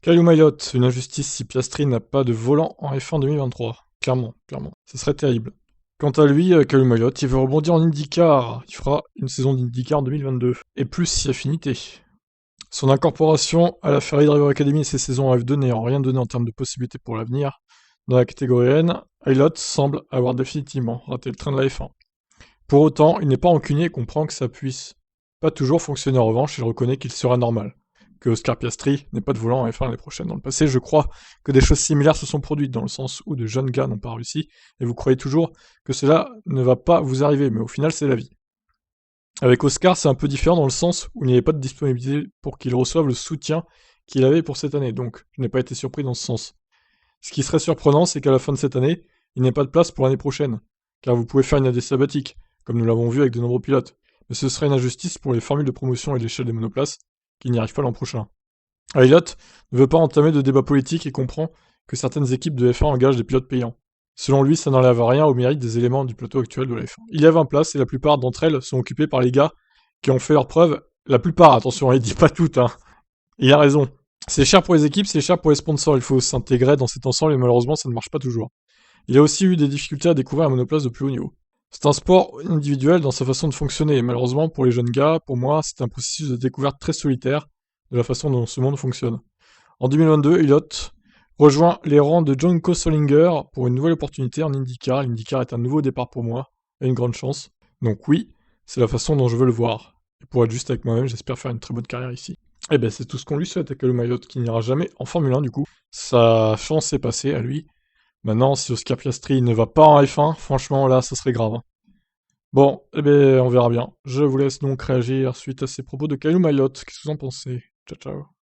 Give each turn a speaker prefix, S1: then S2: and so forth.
S1: Caillou Mayotte, une injustice si Piastri n'a pas de volant en F1 2023. Clairement, clairement. Ce serait terrible. Quant à lui, Caillou Mayotte, il veut rebondir en IndyCar. Il fera une saison d'IndyCar en 2022. Et plus si affinité. Son incorporation à la Ferrari Driver Academy et ses saisons en F2 n'ayant rien donné en termes de possibilités pour l'avenir, dans la catégorie N, Aylott semble avoir définitivement raté le train de la F1. Pour autant, il n'est pas rancunier et comprend que ça puisse pas toujours fonctionner en revanche, il reconnaît qu'il sera normal que Oscar Piastri n'ait pas de volant en F1 l'année prochaine. Dans le passé, je crois que des choses similaires se sont produites, dans le sens où de jeunes gars n'ont pas réussi, et vous croyez toujours que cela ne va pas vous arriver, mais au final, c'est la vie. Avec Oscar, c'est un peu différent dans le sens où il n'y avait pas de disponibilité pour qu'il reçoive le soutien qu'il avait pour cette année, donc je n'ai pas été surpris dans ce sens. Ce qui serait surprenant, c'est qu'à la fin de cette année, il n'y ait pas de place pour l'année prochaine, car vous pouvez faire une année sabbatique, comme nous l'avons vu avec de nombreux pilotes, mais ce serait une injustice pour les formules de promotion et l'échelle des monoplaces, qui n'y arrivent pas l'an prochain. Aylott ne veut pas entamer de débat politique et comprend que certaines équipes de F1 engagent des pilotes payants. Selon lui, ça n'enlève rien au mérite des éléments du plateau actuel de la F1. Il y a 20 places et la plupart d'entre elles sont occupées par les gars qui ont fait leurs preuves. La plupart, attention, il dit pas toutes, hein. Il a raison. C'est cher pour les équipes, c'est cher pour les sponsors, il faut s'intégrer dans cet ensemble et malheureusement ça ne marche pas toujours. Il a aussi eu des difficultés à découvrir un monoplace de plus haut niveau. C'est un sport individuel dans sa façon de fonctionner, et malheureusement pour les jeunes gars, pour moi, c'est un processus de découverte très solitaire de la façon dont ce monde fonctionne. En 2022, Elliott rejoint les rangs de John Solinger pour une nouvelle opportunité en IndyCar. L'IndyCar est un nouveau départ pour moi, et une grande chance. Donc oui, c'est la façon dont je veux le voir. Et pour être juste avec moi-même, j'espère faire une très bonne carrière ici. Et ben c'est tout ce qu'on lui souhaite à Caillou Mayotte, qui n'ira jamais en Formule 1 du coup. Sa chance est passée à lui. Maintenant, si Oscar Piastri ne va pas en F1, franchement là, ça serait grave. Bon, eh ben on verra bien. Je vous laisse donc réagir suite à ces propos de Caillou Mayotte. Qu'est-ce que vous en pensez? Ciao ciao.